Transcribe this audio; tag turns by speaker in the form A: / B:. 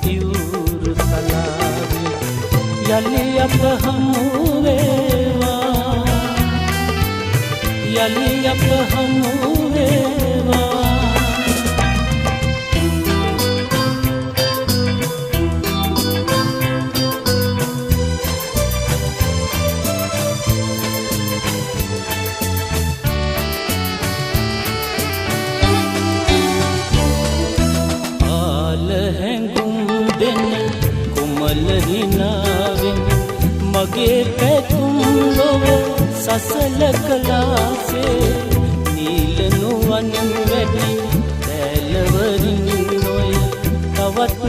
A: ඉවුරු තලාවේ යලි අප හමු වේවා යලි අප හමු වේවා මගේ පැතුම් ලොව සසල කලාසේ නීල නුවන් වැඩි පැලවරින් නොය තවත්